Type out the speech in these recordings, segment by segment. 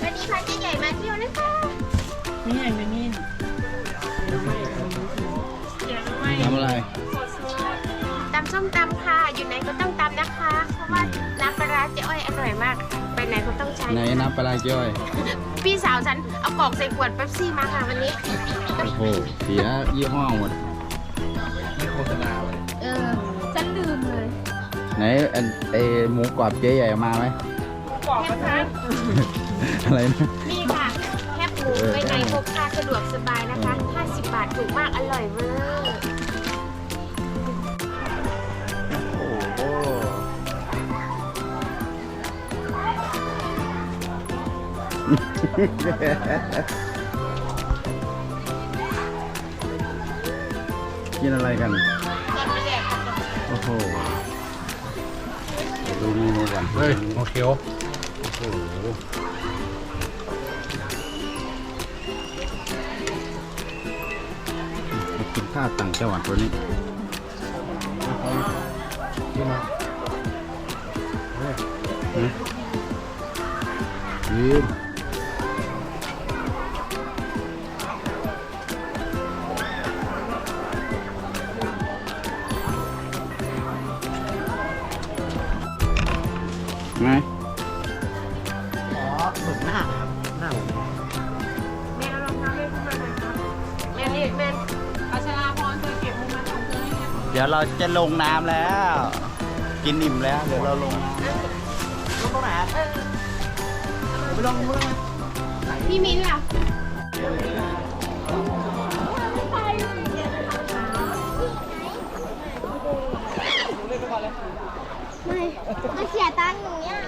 วันนี้พาใหญ่มาเที่ยวนะคะไม่ใหญ่ไม่นิ่นทำอะไรตำส้มตำค่ะอยู่ไหนก็ต้องตำนะคะเพราะว่าน้ำปลาร้าเจ๊อ้อยอร่อยมากไปไหนก็ต้องใช้ไหนน้ำปลาจ้อย พี่สาวฉันเอากรอกใส่ขวดเป๊ปซี่มาค่ะวันนี้โอ้โหเสียยี่ห้อหมดฉันลืมเลย ไหนไอหมูกรอบเจ๊ใหญ่มาไหม กรอบนะคะ อะไรนะ นี่ค่ะแคบหมูไปไหนพกพาสะดวกสบายนะคะ50 บาทถูกมากอร่อยเวอร์โอ้โหกินอะไรกันโอ้โหดูเมนูกันเฮ้ยโอเคโอ้โหกินข้าวต่างจังหวัดตัวนี้นี่มายืนไงเหมือนหน้าครับหน้าผม แม่เอารองเท้าเล่นขึ้นมาหน่อยครับแม่เรียกแม่อัชราพรเคยเก็บมุมมาของเธอให้เนี่ยเดี๋ยวเราจะลงน้ำแล้ว กินอิ่มแล้วเดี๋ยวเราลงลงตรงไหนไปลงมือ พี่มิ้นล่ะไม่มาเสียตังค์อย่างเงี้ย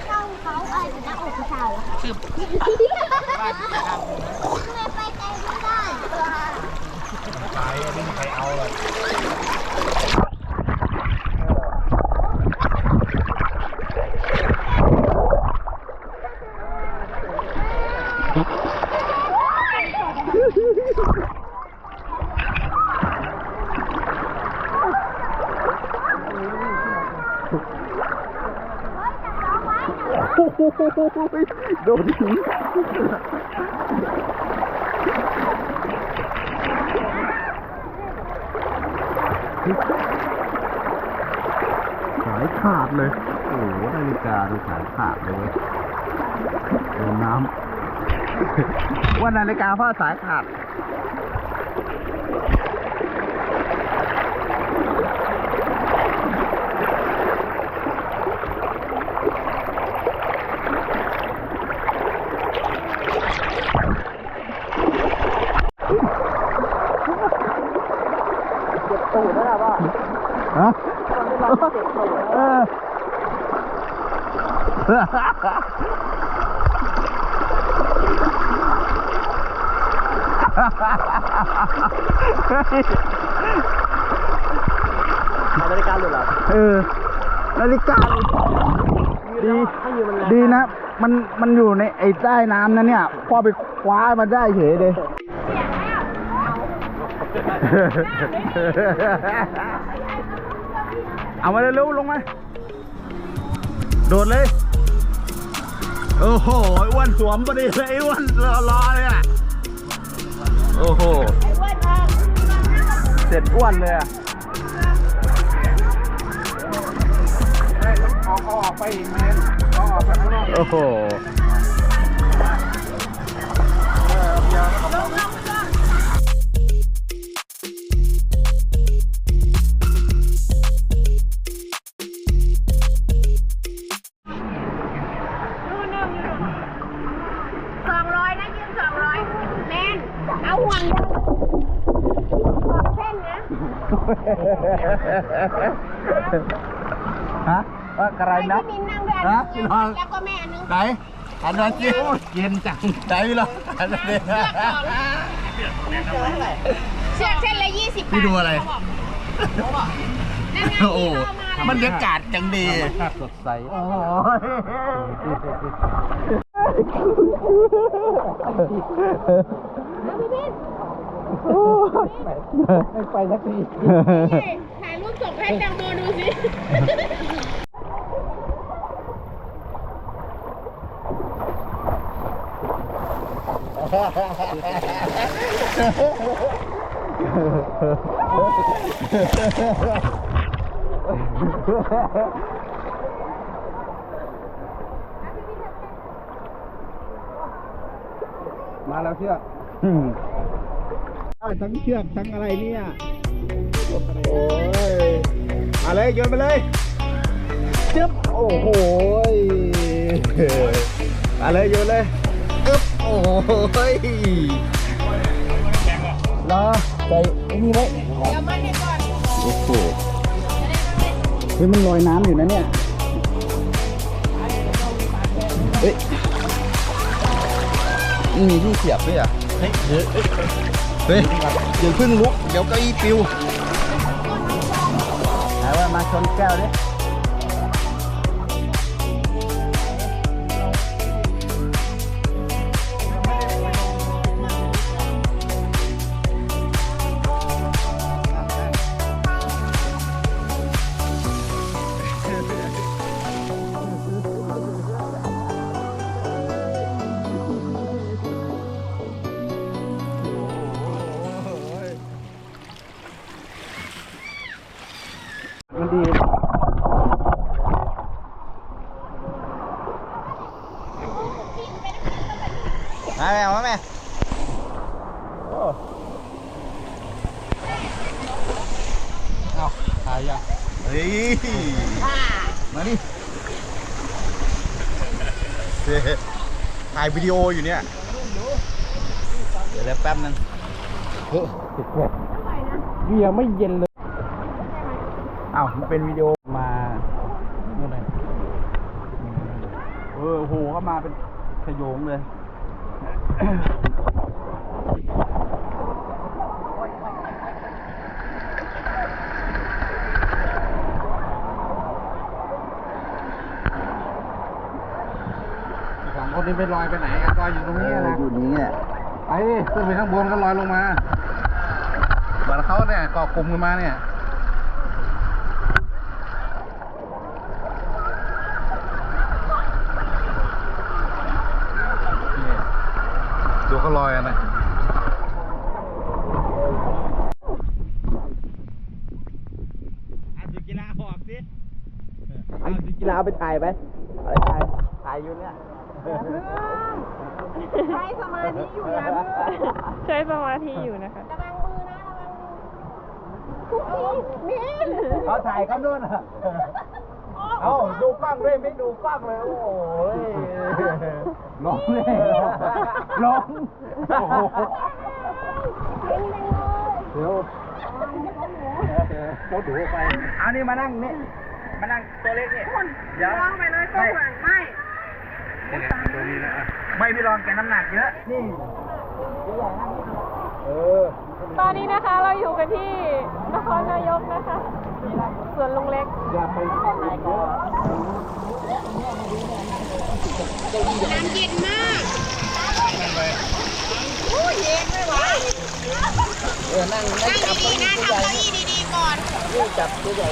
เข้าเขาจะนั่งอกผู้ชายคือไปไกลไม่ได้ไปไม่มีใครเอาเลยโดนทิ้งสายขาดเลยโอ้โหนาฬิกาดูสายขาดเลยเว้ยโดนน้ำว่านาฬิกาเพราะสายขาดตูดได้หรอป่ะฮะนาฬิกาหลุดเหรอนาฬิกาดีนะมันอยู่ในไอ้ใต้น้ำนะเนี่ยพ่อไปคว้ามาได้เฉยเลยเอามาเร็วๆลงมาโดดเลยโอ้โหอ้วนสวมพอดีเลยไอ้อ้วนรอเลยอ่ะโอ้โหเสร็จอ้วนเลยอ่ะเอาออกไปอีกไหมเอาออกไปข้างนอกโอ้โหเอาห่วงเส้นนะฮะว่าอะไรนะพี่มิ้นนั่งด้วยฮะพี่น้องแล้วก็แม่นึงไหนอันนั้นกินเย็นจังไหนล่ะอันนั้นเนี่ยเชือกเส้นละ20 บาทพี่ดูอะไรโอ้โหบรรยากาศจังดีสดใสโอ้โหไม่ไปสักทีถ่ายรูปส่งให้แตงโมดูสิ มาแล้วเชือกทั้งเชือกทั้งอะไรเนี่ยโอ้ยมาเลยโยนไปเลยจึ๊บโอ้โหมาเลยโยนเลยจึ๊บโอ้ยรอใจไอ้นี่ไว้ เดี๋ยวมันให้ก่อน โอ้โหเฮ้ยมันลอยน้ำอยู่นะเนี่ยเฮ้ยมีที่เสียบด้วยอ่ะเฮ้ยเดี๋ยวพึ่งลุกเดี๋ยวเก้าอี้ปิวไหนว่ามาชนแก้วดิมันดีมาแม่มาแม่เอาถ่ายยังเฮ้ยมาดิถ่ายวิดีโออยู่เนี่ยเดี๋ยวแป๊บนึงเฮ้ยติดแกเบียร์ไม่เย็นเลยอ้าวมันเป็นวิดีโอมาเมื่อไหร่โอ้โหเข้ามาเป็นขโยงเลยสองคนนี้ไปลอยไปไหนครับลอยอยู่ตรงนี้นะอยู่นี้เนี่ยไปขึ้นไปข้างบนก็ลอยลงมาเหมือนเขาเนี่ยเกาะกลุ่มกันมาเนี่ยดูเขาลอยกันนะดูกีฬาหอบสิดูกีฬาไปถ่ายไปถ่ายอยู่เนี่ย ใช้สมาธิอยู่นะ ใช้สมาธิอยู่นะคะ ระวังมือนะระวังมือทุกทีนี่ เขาถ่ายกันด้วยนะเอาดูกล้องด้วยไม่ดูกล้องเลยโอ้ยร้องเลยร้องโอ้โหเดี๋ยวเขาดูไปเอานี่มานั่งนี่มานั่งตัวเล็กนี่เดี๋ยว ลองไปเลยก็เหมือนไม่ ตัวนี้นะไม่พี่รองแกน้ำหนักเยอะนี่ตอนนี้นะคะเราอยู่กันที่นครนายกนะคะสวนลุงเล็ก อย่าไปข้างในก่อน น้ำเย็นมากโอ้ยเย็นไม่ไหว นั่ง นั่งดีๆนะทำเก้าอี้ดีๆก่อน จับตัวใหญ่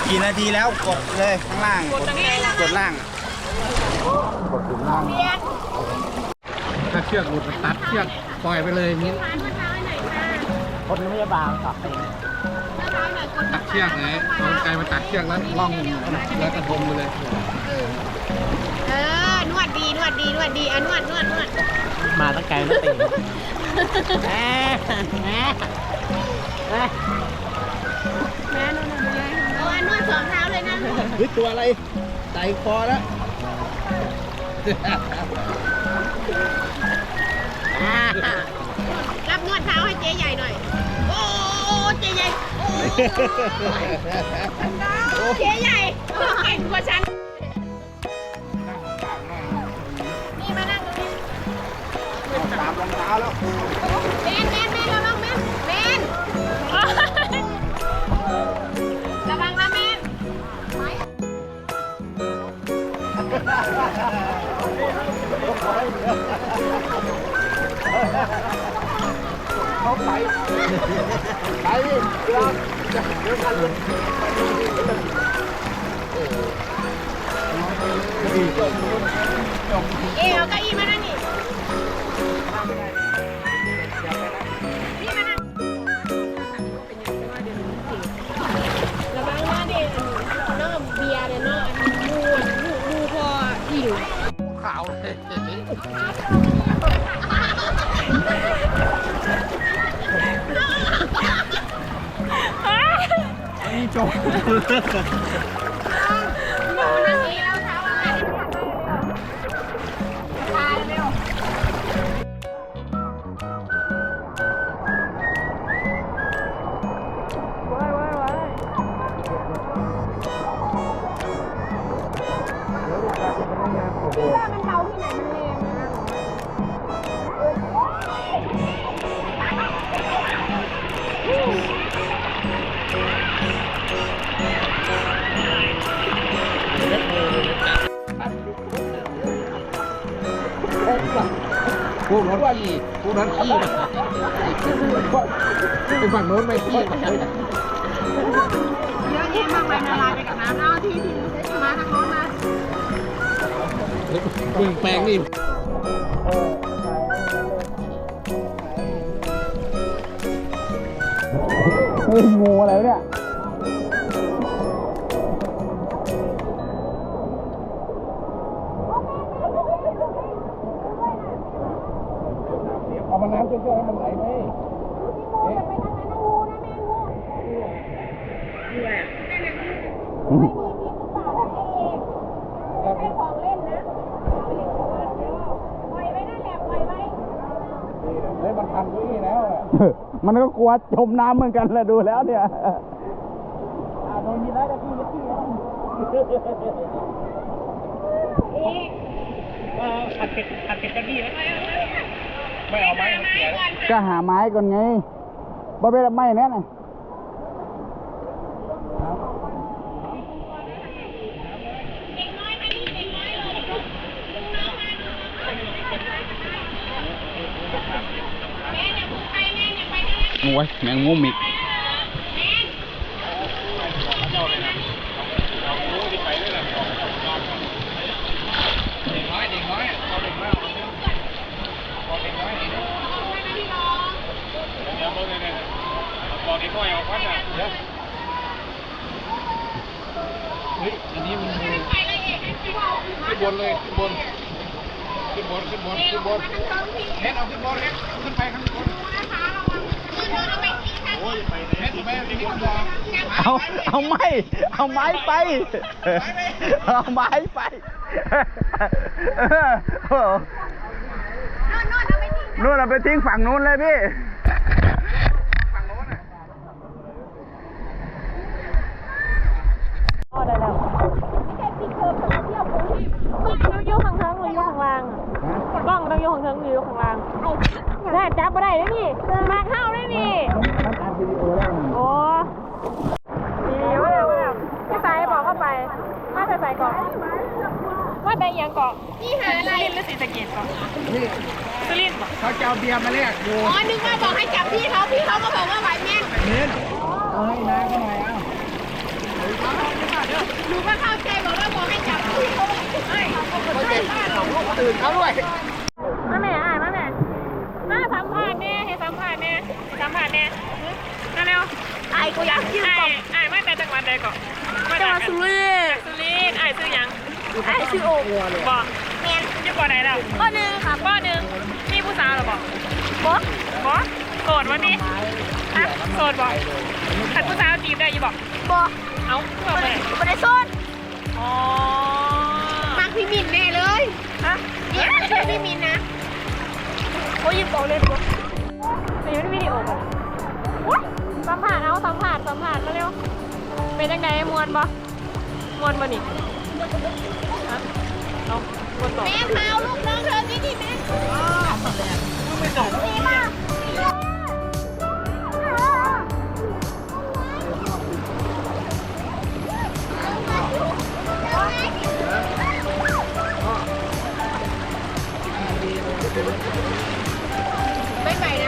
กี่นาทีแล้วกดเลยข้างล่างกดล่างกดล่าง เรียน ถ้าเชือกหลุดตัดเชือกปล่อยไปเลยมิ้น ผ่านมาเท้าหน่อยค่ะ คนไม่ได้บางตัดเอง เท้าหน่อยกด ตัดเชือกไงเอาไกลมาตัดเชือกแล้วล่องแล้วกระทงไปเลย นวดดีนวดดีนวดดีอ่ะนวด มาตั้งไกลไม่ติดแหม แม่นวดเลยโอ้ยนวดสองเท้าเลยนะ เฮ้ยตัวอะไรไต่คอแล้ว รับนวดเท้าให้เจ๊ใหญ่หน่อยโอ้เจ๊ใหญ่โอ้เจ๊ใหญ่เก่งกว่าฉันนี่มานั่งตรงนี้ ตามรองเท้าแล้ว เมนระวังเมนระวังนะเมน เขาไปเดี๋ยวกันเลย เอาเก้าอี้มานั่งนี่พี่มานั่งระวังหน้าเด่นน้องเบียร์เนี่ยน้องมูพอหิว ขาวเลย นี่จบ หนูนั่งนี้แล้วเท้าอะไรตายเร็ว พี่ว่ามันเบาที่ไหนมันแรงนะพวกนั้นว่าอีพวกนั้นขี้ไปฝั่งโน้นไปขี้ เยอะแยะมากมายละลายไปกับน้ำเอาที่มาทางโน้นมา มึงแปลงนี่เฮ้ยงูอะไรวะเนี่ยเอามาน้ำเชื่อให้มันไหลไหมมันพันด้วยแล้ว มันก็กลัวจมน้ำเหมือนกันแหละดูแล้วเนี่ยโดนยิงแล้วจะขี้หัดเป็ดกระดี่แล้วไม่เอาไม้ก็หาไม้ก่อนไงบ่ไปรับไม้แน่น่ะโอ้ยแมงมุมอีกเฮ้ยอันนี้มันขึ้นบนเลยขึ้นบนเน็ตเอาขึ้นบนเน็ตขึ้นไปข้างบนเอาไม้ไปเอาไม้ไปนู่นเอาไปทิ้งฝั่งนู้นเลยพี่ฝั่งนู้นน่ะ ได้แล้วกล้องต้องยกข้างเทิงหรือ ยกข้างล่างกล้องต้องยกข้างเทิงหรือยกข้างล่างได้จับมาได้แล้วนี่มาเข้าได้นี่โอ้ดีว่าแล้วพี่สายบอกเข้าไปมาใส่เกาะว่าได้ยังเกาะนี่หาอะไรหรือสีสะเก็ดเกาะสุรินทร์บอก เขาจะเอาเบียร์มาแลกกู อ๋อนึกว่าบอกให้จับพี่เขาก็บอกว่าไหวแม่น เน้นเอาให้น้าก็หน่อยเอา หนูก็เข้าใจบอกว่าบอกให้จับพี่เขาไม่เขาก็ไม่ได้ ตื่นเขาด้วย มาแม่อ่านมาแม่มาสัมภาษณ์แน่ให้สัมภาษณ์แน่มาเร็ว ไอ้กูอยากกิน ไอ้มาแต่จังหวัดใดก่อนมาจากสุรินทร์ไอ้ซื้อยัง ไอ้ชื่อโอ๊ก บอก แม่น อยู่ปอไหนแล้ว ข้อหนึ่งค่ะ ป้อหนึ่งมีผู้สาวหรอบอก บอก บอกโสดวันนี้ฮะโสดบอกขัดผู้สาวจีบได้อยู่บอก บอก เอ้าเพื่อไป ไม่ได้โซน อ๋อ มักพี่มินแน่เลยฮะเนี่ยชื่อพี่มินนะโอ้ยยินบอกเลยบอก จะอยู่ในวิดีโอบอกสัมผัสมาเร็วเป็นจังไดมวนบ่นี่ฮะเอามวนต่อ แม่พาวลูกน้องเธอนี่ดิแม่ดีมาก ไปไหนนะ